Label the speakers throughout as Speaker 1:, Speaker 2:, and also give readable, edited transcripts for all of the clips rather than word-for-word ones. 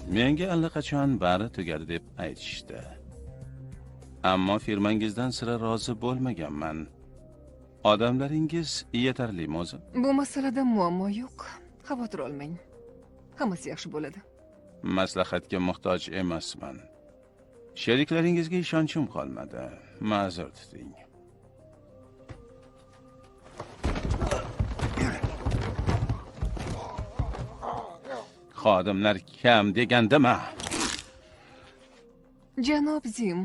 Speaker 1: Menga allaqachon bari tugadi deb aytishdi. Ammo firmangizdan sira rozi bo'lmaganman. Odamlaringiz yetarlimi o'zi?
Speaker 2: Bu masalada muammo yo'q. Xavotir olmang. Hammasi yaxshi bo'ladi.
Speaker 1: Maslahatga muhtoj emasman. Sheriklaringizga ishonchim qolmadi. Ma'zur tuting. Xodimlar kam degandimi?
Speaker 2: Janob Zim,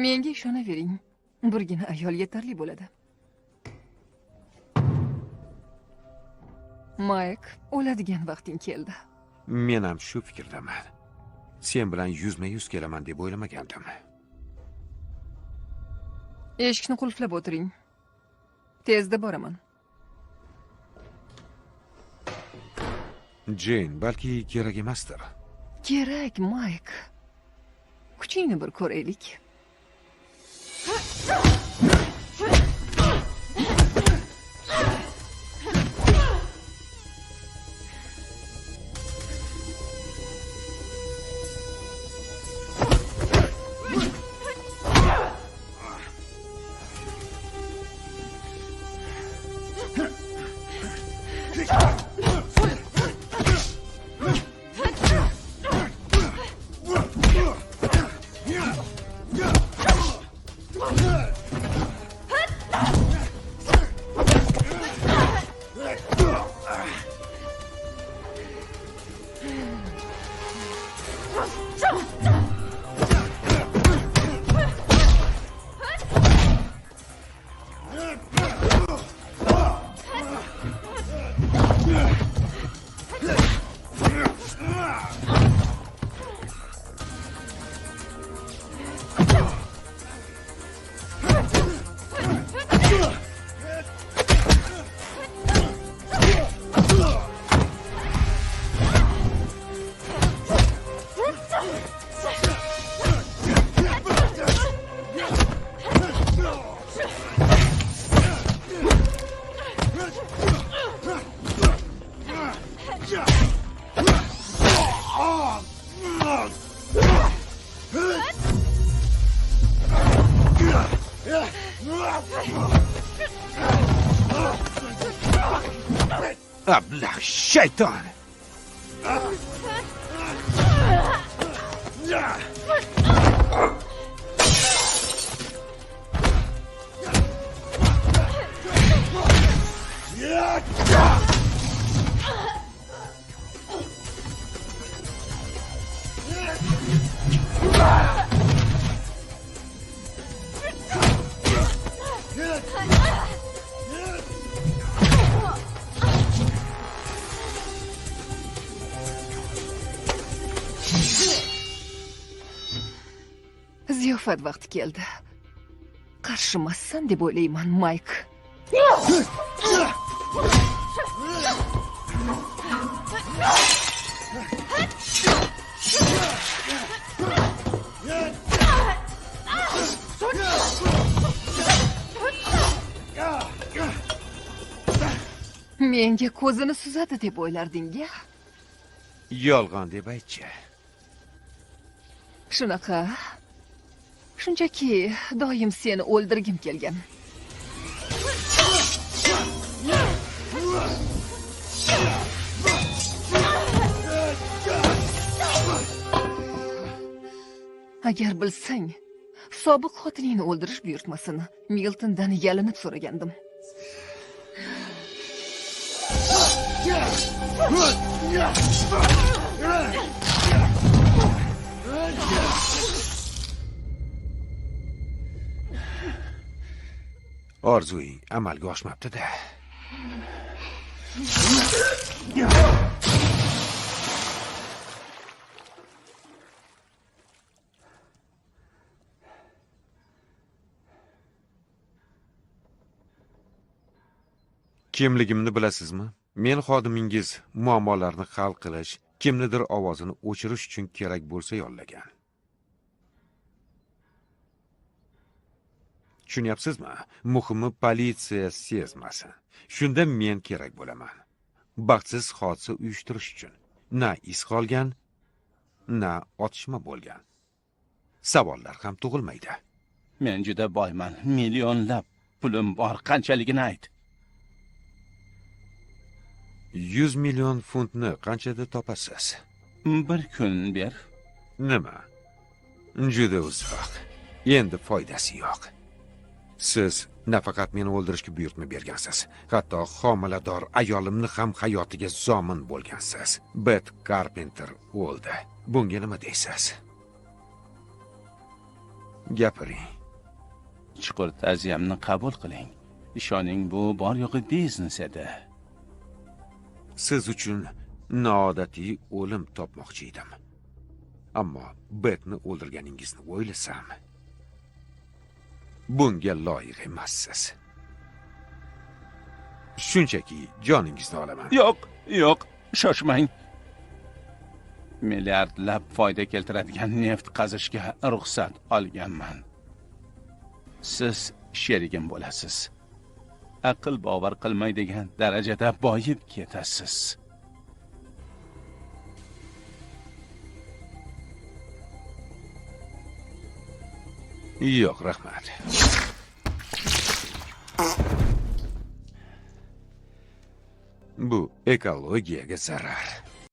Speaker 2: menga ishonavering. Birgina ayol yetarli bo'ladi. Mayk, o'ladigan vaqting keldi.
Speaker 3: Men ham shu fikrdaman. Sen bilan yuzma-yuz kelaman deb o'ylamagandim.
Speaker 2: Eshikni qulflab o'tiring. Tezda boraman.
Speaker 3: Jane, balki kerak emasdir.
Speaker 2: Kerak, Mayk. Kuchingni bir ko'raylik.
Speaker 3: Ablah shayton!
Speaker 2: Ziyofat vaqti keldi. Qarshimassan deb o'ylayman, Mayk. Menga ko'zini suzadi deb o'ylarding-a?
Speaker 3: Yolg'on deb aytchi.
Speaker 2: Shunaqa. Shunchaki doim seni o'ldirgim kelgan. Agar bilsang, sobiq xotiningni o'ldirish buyurtmasini Miltondan yalinib so'ragandim.
Speaker 3: Orzuing amalga oshmabdi-da. Kimligimni bilasizmi? Men xodimingiz muammolarni hal qilish, kimnidir ovozini o'chirish uchun kerak bo'lsa yollagan. Tushunyapsizmi? Muhimi politsiya sezmasin. Shunda men kerak bo'laman. Baxtsiz hodisa uyushtirish uchun. Na iz qolgan, na otishma bo'lgan. Savollar ham tug'ilmaydi.
Speaker 1: Men juda boyman. Millionlab pulim bor. Qanchaligini ayt.
Speaker 3: 100 million funtni qanchada topasiz?
Speaker 1: Bir kun ber.
Speaker 3: Nima? Juda uzoq. Endi foydasi yo'q. Siz nafaqat meni o'ldirishga buyurtma bergansiz, hatto homilador ayolimni ham hayotiga zomin bo'lgansiz. Bet Carpenter o'ldi. Bunga nima deysiz? Gapiring.
Speaker 1: Chuqur ta'ziyamni qabul qiling. Ishoning, bu bor yo'g'i biznes edi.
Speaker 3: Siz uchun noodatiy o'lim topmoqchi edim. Ammo Betni o'ldirganingizni o'ylasam, bunga loyiq emassiz. Shunchaki joningizni olaman.
Speaker 1: Yo'q, shoshmang. Milliardlab foyda keltiradigan neft qazishga ruxsat olganman. Siz sherigim bo'lasiz. Aql bovar qilmaydigan darajada boyib ketasiz.
Speaker 3: Yo'q, rahmat. Bu ekologiyaga zarar.